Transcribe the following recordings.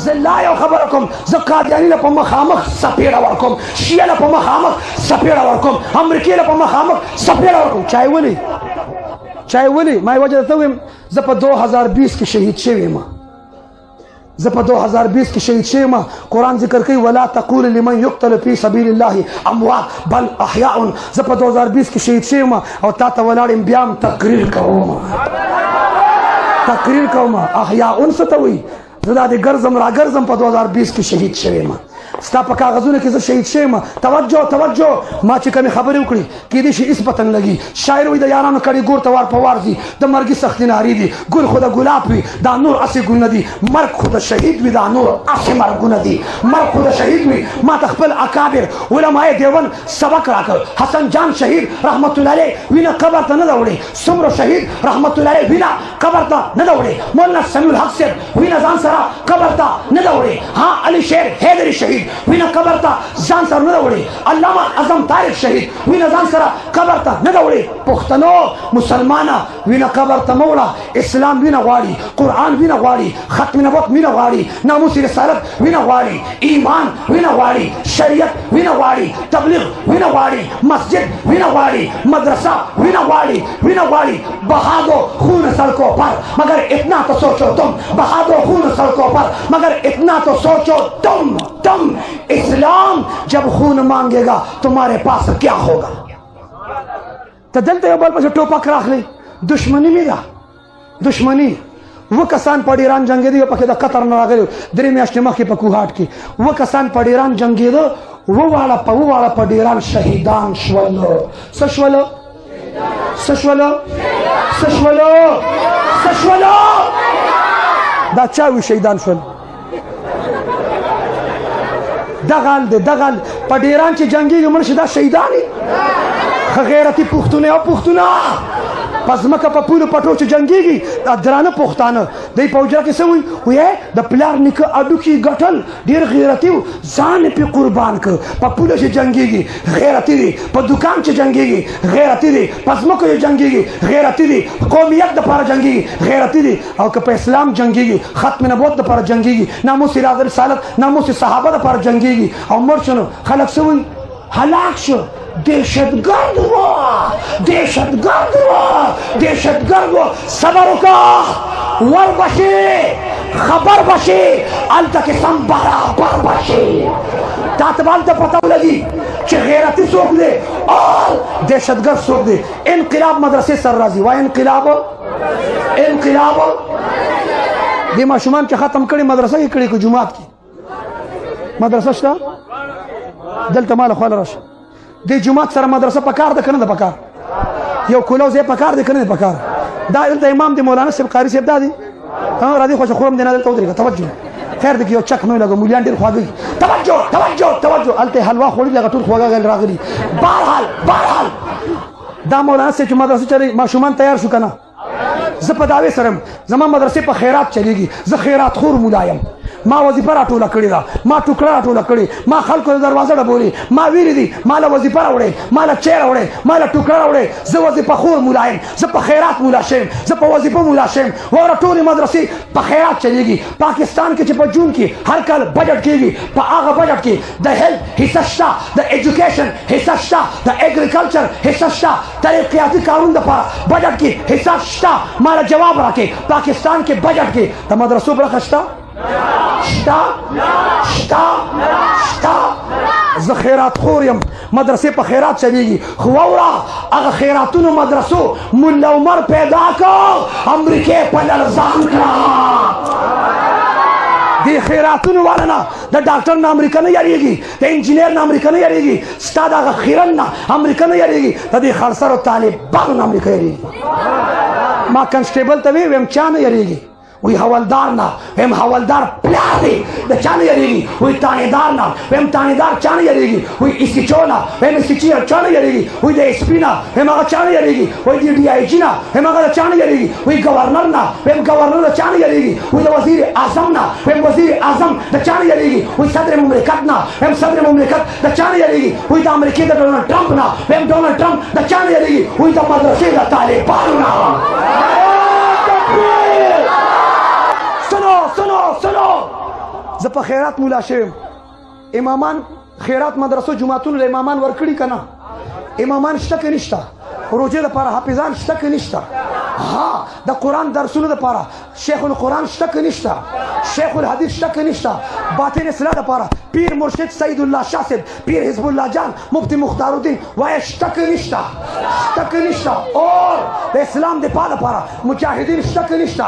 زلا یو خبر کوم ز قادیانی له په مخامخ سپیړه ورکوم شیعه له په مخامخ سپیړه ورکوم امریکای له په مخامخ سپیړه ورکوم چای ولی ما وجه ته ویم زه په 2020 کې شهید شوم زه په 2020 کې شهید شوم قرآن ذکر کوي ولا تقول لمن يقتل في سبيل الله اموات بل احياء زه په 2020 کې شهید شوم او تا ته ولاړم بیا هم تقریر کوم احیاء څه ته وایي زه دا د ګرځم را ګرځم په 2020 کې شهید شوم ستا په کاغذونو کې زه شهید شوم توجه ما چې کومې خبرې وکړي کېدای شي هېڅ پته نه لګي شاعر وایي د یارانو کړي ګور ته وار په وار دي د مرګي سختې نارې دي ګل خو د ګلاب وي دا نور هسې ګلونه دي مرګ خو د شهید وي دا نور هسې مرګونه دي مرګ خو د شهید وي ما ته خپل اکابر علمای دیوبند سبق راکړ حسن جان شهید رحمت الله علیه وینه قبر ته نه ده وړې څومره شهید رحمت الله علیه وینه قبر ته نه ده وړې مولانا سمیع الحق صاحب وینه ځان سره قبر ته نه ده وړې ها علي شیر حیدري شهید وینه قبر ته ځان سره نه ده وړې علامه اعظم طارق شهید وینه ځان سره قبر ته نه ده وړې پښتنو مسلمانه وینه قبر ته مه وړه اسلام وینه غواړي قرآن وینه غواړي ختم نبوت وینه غواړي ناموس رسالت وینه غواړي ایمان وینه غواړي شریعت وینه غواړي تبلیغ وینه غواړي مسجد وینه غواړي مدرسه وینه غواړي بہا دو خون سڑکوں پر مگر اتنا تو سوچو تم بہا دو خون سڑکوں پر مگر اتنا تو سوچو تم اسلام جب خون مانگے گا تمہارے پاس کیا ہوگا ته دلته یو بل پسې ټوپک راخلی دشمني مې ده دشمني و کسان په ډیران جنګېده یو پکې د قطر نه راغلي 3 میاشتې مخکې په کوهاټ کې و کسان په ډیران جنګېده وواړه په ډیران شهیدان شولو څه شولو دا چا وي شهیدان شول دغال په ډیران چې جنګېږي مړ شي دا شهیدانې غیرتي پښتونه او پښتونه پس مکه په پولو پټو چې جنګېږي دا درانه پښتانه دی په حجره کې څه وایي د پلار نیکه اډوکي ګټل ډېر غیرتي و ځان یې پې قربان کړ په پولو چې جنګېږي غیرتي دی په دوکان چې جنګېږي غیرتي دی په ځمکو چې جنګېږي غیرتي دی قومیت دپاره جنګېږي غیرتي دی او که په اسلام جنګېږي ختم نبوت دپاره جنګېږي ناموس رسالت ناموس صحابه دپاره جنګېږي او مړ شو نو خلک څه وایي هلاک شو دهشتگرد و صبر کا ور بشی خبر بشی التقسم برابر بشی تاتبال ته پتہ لګي چې غیرتی څوک دی او دهشتګرد څوک دی انقلاب مدرسې سر راځي وای انقلاب دې ماشومان چې ختم کړي مدرسه کې کړي کو جمعات کې مدرسه شته دلته مال خو راشه د جمعات سره مدرسه پکار ده کنه ده پکار یو کولو زه پکار ده کنه ده پکار دا دلته امام دی مولانا صاحب قاری صاحب دادی ها را دي خوش خورم دینه دلته ودرېږه توجه خیر دی یو چک مې لګو مولیان ډېر خواږي توجه الته حلوا خوړي لګه ټول خواږه راغلي بهرحال دا مولانا صاحب چې مدرسه چلی ماشومان تیار شو کنه زه په دعوې سره زما مدرسې په خیرات چلیږي زه خیرات خور مولایم ما وظیفه راټوله کړې ده ما ټوکړه راټوله کړې ما خلکو د دروازه ډبولې ما ویلي دي ما له وظیفه راوړې ما له چای راوړې ما له ټوکړه راوړې زه وظیفه خور مولا یم زه په خیرات مولا شم زه په وظیفه مولا شم واوره ټولې مدرسې په خیرات چلیږي پاکستان کې چې په جون کې هر کال بجټ کېږي په هغه بجټ کې د هیلث حصه شته د ایجوکیشن حصه شته د اګریکلچر حصه شته ترقیاتي کارونو دپاره بجټ کې حصه شته ما له جواب راکړې پاکستان کې بجټ کې د مدرسو برخه شته شتا زه خیرات خور یم مدرسې په خیرات چلیږي خو واوره هغه خیراتونو مدرسو ملا عمر پیدا کړ امریکې په لړزان کړه دې خیراتونو والا نه د ډاکټر نه امریکا نه یاریږي د انجینر نه امریکا نه یاریږي ستا د هغه خیرن نه امریکا نه یاریږي د دې خړسرو طالبانو نه امریکا یاریږي ما کنسټیبل ته ویم چا نه یاریږي وی حوالدار نه ویم حوالدار پلار دی د چا نه یاریږي وی تانیدار نه ویم تانیدار چا نه یاریږي وی اسیچو نه ویم اسیچي چا نه یاریږي وی د اسپي نه ویم هغه چا نه یاریږي وی د ډي آی جي نه ویم هغه چا نه یاریږي وی گورنر نه ویم گورنر چا نه یاریږي وی د وزیر اعظم نه ویم وزیر اعظم د چا نه یاریږي وی صدر مملکت نه ویم صدر مملکت د چا نه یاریږي وی د امریکې د ډونالډ ټرمپ نه ویم ډونالډ ټرمپ د چا نه یاریږي وی د مدرسې د طالبانو نه سنو په خیرات مولا شوم امامان خیرات مدرسو جمعتون له امامان ورکړي کنه امامان شته که نشته روزه لپاره حافظان شته که نشته ها د قرآن درسونو لپاره شیخ القرآن شته که نشته شیخ الحدیث شته که نشته باطن اصلاح لپاره پیر مرشد سید الله شاه صاحب پیر حزب الله جان مفتی مختار الدین وای شته که نشته شته که نشته اور د اسلام دفاع لپاره مجاهدین شته که نشته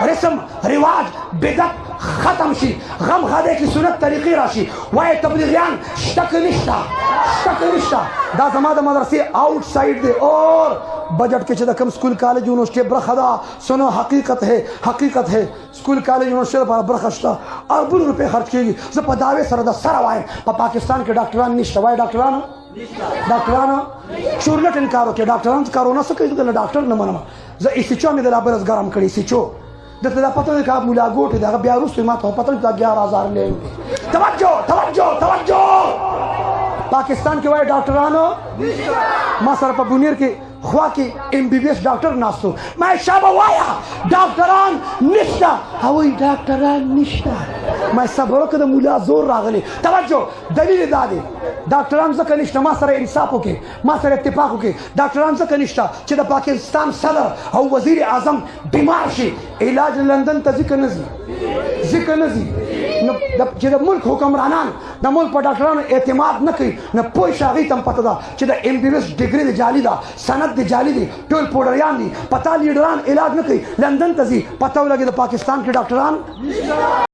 رسم رواج بدعت ختم شي غم خاده کی سنت طریقې راشي وای تبلیغیان شته که نشته شته که نشته دا زما د مدرسې آؤٹ سائڈ دی اور بجٹ کې چې د کم سکول کالج یونیورسيټي برخه ده سنو حقیقت ہے سکول کالج یونیورسيټي لپاره برخه شته اربونو روپۍ خرج کېږي زه په دعوې سره د سره وایم په پاکستان کې ډاکټران نشته وای ډاکټرانو شورلټ انکار وکړي ډاکټران کارونه څه کوي د ډاکټر نه منم زه ایسیچو مې د لابرز ګرم کړي ایسیچو دته دا پته نه کا مولا ګوټ دا بیا وروسته ما ته پته دا 11000 لې توجه پاکستان کې وای ډاکټرانو ما سره په بونیر کې خوا کې ام بی بی ایس ډاکټر ناستو ما شابه وایا ډاکټران نشته هوی ډاکټران نشته ما صبر وکړه د مولا زور راغلی توجه دلیل دا دی ډاکټران ځکه نشته ما سره انصاف وکړي ما سره اتفاق وکړي ډاکټران ځکه نشته چې د پاکستان صدر او وزیر اعظم بیمار شي علاج لندن ته ځکه نه ځي نو چې د ملک حکمرانان د ملک په ډاکټرانو اعتماد نه کوي نه پوه شي هغوی ته هم پته ده چې د ام بی بی ایس ډګري د جعلي ده سند د جعلي دي ټول پوډریان دي پتا لیډران علاج نه کوي لندن ته ځي پته ولګي د پاکستان کې ډاکټران